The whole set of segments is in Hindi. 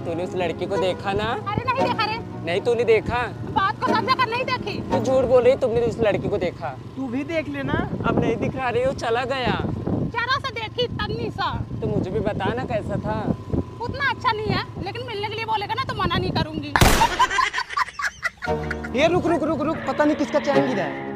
तूने उस लड़की को देखा ना? अरे नहीं देखा रे। नहीं तूने देखा? बात को समझा कर नहीं देखी। तू झूठ बोल रही, तुमने उस लड़की को देखा। तू भी देख लेना। अब नहीं दिखा रही हो, चला गया। जरा सा देखी, तन्नी सा। तो मुझे भी बता ना कैसा था। उतना अच्छा नहीं है, लेकिन मिलने के लिए बोलेगा ना तो मना नहीं करूंगी। ये रुक रुक रुक रुक, पता नहीं किसका चैन गिरा है।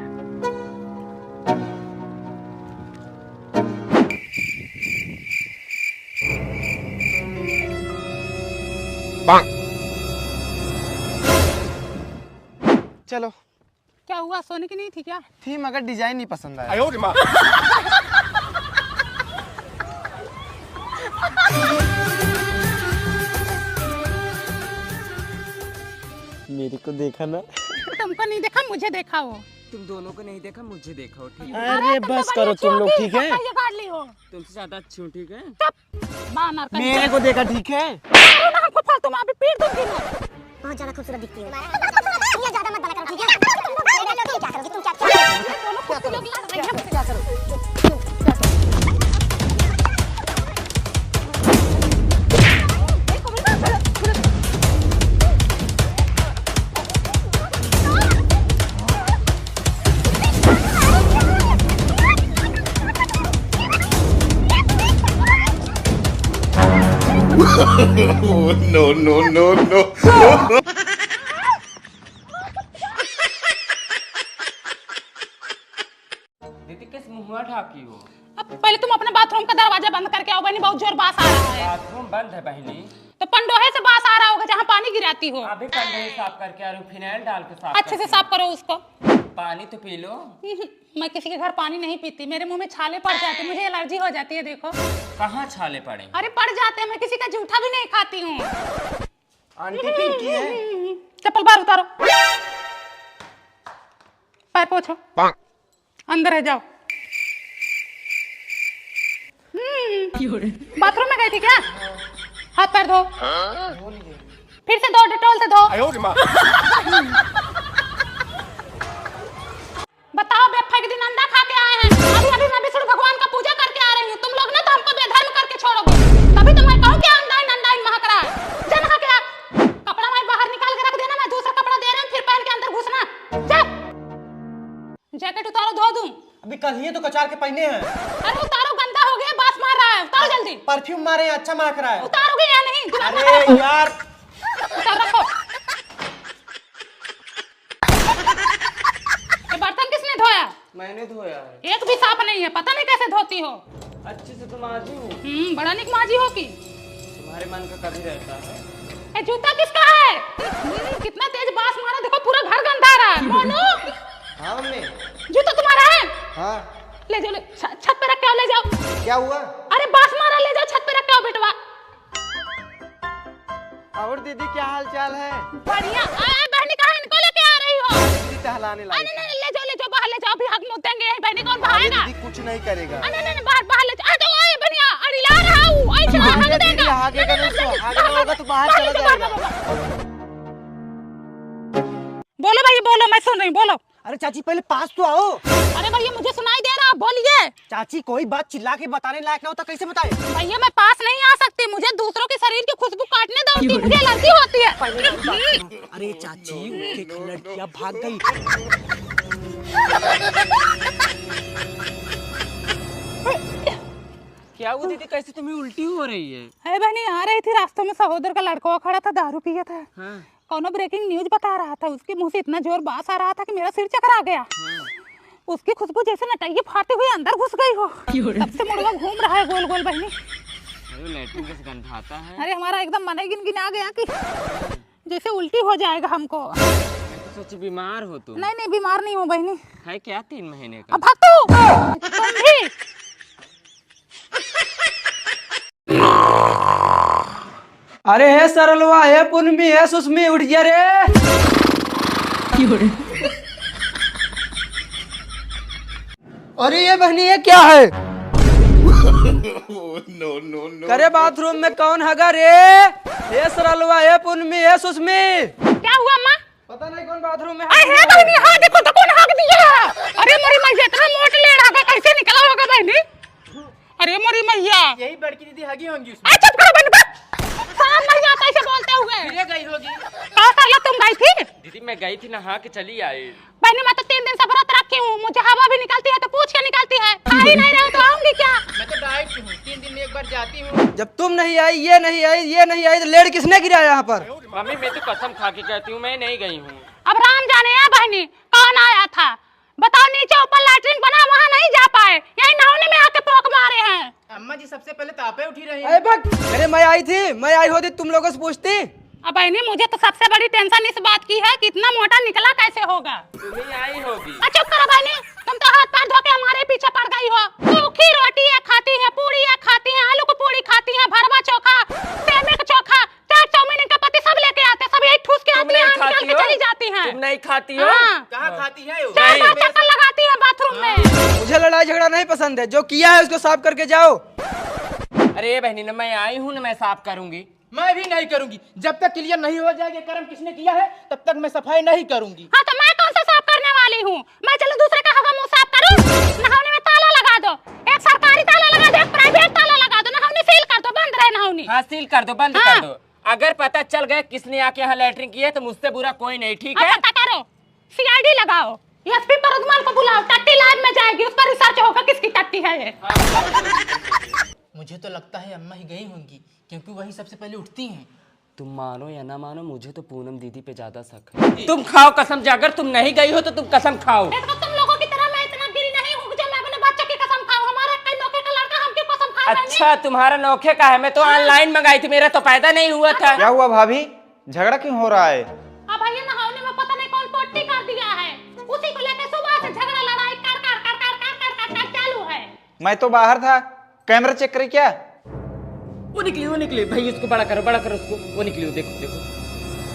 चलो। क्या हुआ, सोने की नहीं थी क्या? थी मगर डिजाइन नहीं पसंद आया। मेरे को देखा ना? तुमको नहीं देखा, मुझे देखा वो। तुम दोनों को नहीं देखा, मुझे देखा हो, ठीक है? अरे बस करो तुम लोग, ठीक है? ये काट ली हो। तुमसे ज्यादा अच्छी हूँ, ठीक है? मेरे को देखा, ठीक है? हमको फालतू में अभी पीट दूंगी मैं। बहुत ज्यादा खूबसूरत दिखती हो। ये ज्यादा मत बोला करो, ठीक है? तुम क्या करोगे? तुम क्या no, no, no, no. दीदी किस मुंह ढाकी हो? अब पहले तुम अपने बाथरूम का दरवाजा बंद करके आओ बहनी, बहुत जोर बास आ रहा है। बाथरूम बंद है बहनी। तो पंडोहे से बास आ रहा होगा जहाँ पानी गिराती हो। अभी कंडे साफ करके आ रही हूँ, फिनाइल डाल के साफ अच्छे से साफ करो उसको। पानी तो पी लो। मैं किसी के घर पानी नहीं पीती, मेरे मुंह में छाले पड़ जाते, मुझे एलर्जी हो जाती है। देखो कहाँ छाले पड़े? अरे पड़ जाते हैं, मैं किसी का जूठा भी नहीं खाती हूँ। आंटी पिंकी है। चप्पल बाहर उतारो, पैर पोछो, अंदर है, जाओ। बाथरूम में गई थी क्या? हाथ पैर धो, फिर से धो, डेटॉल से धो। बताओ बेफा के दिन अंडा खा के आए हैं। अभी अभी मैं विष्णु भगवान का पूजा करके आ रही हूँ। तुम लोग ना तो हमको बेधर्म करके छोड़ोगे, तभी तो मैं कहूँ कि अंडा महक रहा है। जा नहा के आ, कपड़ा मैं बाहर निकाल के रख देना, मैं दूसरा कपड़ा दे रही हूँ, फिर पहन के अंदर घुसना। जा, जैकेट उतारो, धो दूं। अभी कल ही तो कचार के पहने हैं। अरे उतारो, गंदा हो गया, बास मार रहा है, उतारो जल्दी। परफ्यूम मारे, अच्छा महक रहा है। उतारोगे या नहीं? अरे यार, उतार रखो। ये बर्तन किसने धोया? मैंने धोया है। एक भी साफ नहीं है, पता नहीं कैसे धोती हो। अच्छे से तुम आजी हो। बड़ा निक माजी हो की। तुम्हारे मन का कभी रहता है। ए जूता किसका है? कितना तेज बास मारा, देखो पूरा घर गंदा रहा है। मोनू, हाँ मम्मी। जूता तुम्हारा है? हाँ। ले जाओ, छत पे रख के आओ, ले जाओ। क्या हुआ? अरे बास मारा, ले जाओ, छत पे रख के आओ बेटवा। और दीदी क्या हाल चाल है? बढ़िया। बहनी कहाँ इनको लेके आ रही हो? दीदी टहलाने लाई। नहीं, ले जाओ बाहर ले जाओ, अभी हक मुँह देंगे, बहनी कौन बहाएगा? दीदी कुछ नहीं करेगा। नहीं, बाहर ले जाओ। आ जाओ, आए बनिया, अड़िला रहा हूँ, ऐसे हक देगा। आगेगा नहीं तो, आगे होगा तो बाहर चला जाएगा। बोलो भाई, बोलो, मैं सुन रही हूँ, बोलो। अरे चाची पहले पास तो आओ। अरे भैया मुझे सुनाई दे रहा, बोलिए। चाची कोई बात चिल्ला के बताने लायक ना हो तो कैसे बताए? भैया मैं पास नहीं आ सकती, मुझे दूसरों के शरीर की खुशबू काटने दौड़ती, मुझे एलर्जी होती है। अरे चाची, एक लड़कियां भाग गई। क्या हुआ दीदी, कैसे तुम्हें उल्टी हो रही है? है बहनी, आ रही थी रास्ते में, सहोदर का लड़का खड़ा था, दारू पिया था। हाँ। कौनो ब्रेकिंग न्यूज बता रहा था, उसके मुंह से इतना जोर बास आ रहा था कि मेरा सिर चकरा गया। उसकी खुशबू जैसे नटैया फाड़ते हुए अंदर घुस गई हो, तब से मुड़वा घूम रहा है गोल गोल बहनी। अरे लैट्रिन कैसे गंध आता है? अरे हमारा एकदम मन ही गिनगिना गया कि जैसे उल्टी हो जाएगा हमको। मैं तो सोची बीमार हो तुम। नहीं, बीमार नहीं हूँ बहनी। है क्या 3 महीने का? अब भाग तू, तुम भी। अरे हे सरलवा, हे पुनमी, हे सुषमी, उठ जा रे। अरे ये बहनी, ये क्या है? no, no, no. करे बाथरूम में कौन हगा रे? हे सरलवा, हे पुनमी, हे सुषमी। क्या हुआ अम्मा? पता नहीं कौन बाथरूम में अरे है बहनी, हाँ देखो तो कौन हक दिया। अरे मोरी मैया इतना मोट ले रहा था, कैसे निकला होगा बहनी? अरे मोरी मैया, यही बड़की दीदी हगी होंगी उसमें। अरे चुप करो बहनी, बस शाम नहीं आता ऐसे बोलते हुए। फिर गई होगी। कहाँ साला तुम गई थी? दीदी मैं गई थी नहा के चली आई। बहनी मैं तो 3 दिन से व्रत रखी हूँ, मुझे हवा भी निकलती है तो पूछ के निकलती है। खा ही नहीं रहे तो आऊंगी क्या? मैं तो डाइट पे हूँ, 3 दिन में एक बार जाती हूँ। जब तुम नहीं आई, ये नहीं आई, ये नहीं आई, तो लेड किसने गिराया यहाँ पर? मम्मी मैं तो कसम खा के कहती हूँ मैं नहीं गई हूँ। अब राम जाने है बहनी कौन आया था। बताओ, नीचे ऊपर लैट्रिन बना, वहाँ नहीं जा पाए, यही नहाने में आके पोक मारे हैं। अम्मा जी सबसे पहले तापे उठी रही अरे हैं। बक, अरे मैं आई थी, मैं आई होती तुम लोगों से पूछती। अब बहनी मुझे तो सबसे बड़ी टेंशन इस बात की है कि इतना मोटा निकला कैसे होगा। तुम्हें आई होगी। चुप करो बहनी, तुम तो हाथ पैर धो के हमारे पीछे पड़ गई हो। सूखी रोटी है खाती है, पूरी है खाती है, आलू की पूरी खाती है, भरवा चोखा, सेमे का चोखा, चाट चाउमीन इनका पति सब लेके आते, सब यही ठूस के आती है, निकल के चली जाती है। तुम नहीं खाती हो? हाँ। कहाँ खाती है? 4 चक्कर लगाती है बाथरूम में। मुझे लड़ाई झगड़ा नहीं पसंद है, जो किया है उसको साफ करके जाओ। अरे बहनी ना मैं आई हूँ ना मैं साफ करूंगी। मैं भी नहीं करूंगी, जब तक क्लियर नहीं हो जाएगा कर्म किसने किया है तब तक मैं सफाई नहीं करूंगी। हाँ तो मैं कौन सा साफ करने वाली हूँ? मैं चलो दूसरे का हवा मुंह साफ करूँ? नहाने में ताला लगा दो, एक सरकारी ताला लगा दो, एक प्राइवेट ताला लगा दो, नहाने सील कर दो, बंद रहे नहाने। हाँ सील कर दो, बंद हाँ। कर दो। अगर पता चल गया किसने आके यहाँ लैट्रिन की है तो मुझसे बुरा कोई नहीं, ठीक है? पता करो, सीआईडी लगाओ, एसपी परदमान को बुलाओ, टट्टी लाइव में जाएगी, उस पर रिसर्च होगा किसकी टट्टी है ये। मुझे तो लगता है अम्मा ही गई होंगी, क्योंकि वही सबसे पहले उठती हैं। तुम मानो या ना मानो मुझे तो पूनम दीदी पे ज्यादा शक है। तुम खाओ कसम, अगर तुम नहीं गई हो तो तुम कसम खाओ। देखो तुम लोगों की तरह मैं इतना गिरी नहीं हूँ जो मैं अपने बच्चों की कसम खाऊं। हमारा कई नौके का लड़का हम क्यों कसम खा रहे हैं? अच्छा तुम्हारा नौखे का है, मैं तो ऑनलाइन मंगाई थी, मेरा तो पैदा नहीं हुआ था। क्या हुआ भाभी, झगड़ा क्यों हो रहा है? अब भैया नहाने में पता नहीं कौन पोटी कर दिया है, उसी को लेकर सुबह से झगड़ा लड़ाई कर चालू है। मैं तो बाहर था, कैमरा चेक करे क्या? वो निकली भाई, उसको बड़ा करो उसको, वो निकली, देखो देखो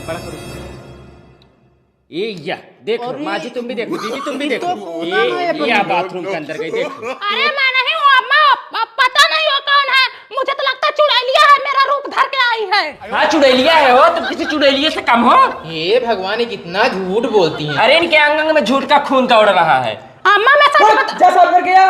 बड़ा करो उसको। ये या देखो माँ जी, तुम भी देखो, दीदी तुम भी देखो, ये बाथरूम के अंदर गई, देखो। अरे मैं नहीं हूँ अम्मा, पता नहीं वो कौन है, मुझे तो लगता है चुड़ैलिया है, मेरा रूप धर के आई है। हाँ चुड़ैलिया है हो, तुम किसी चुड़ैलिया से कम हो? हे भगवान, कितना झूठ बोलती हैं। अरे इनके अंग में झूठ का खून दौड़ रहा है। अम्मा मैं सच बता, जा साफ करके आ।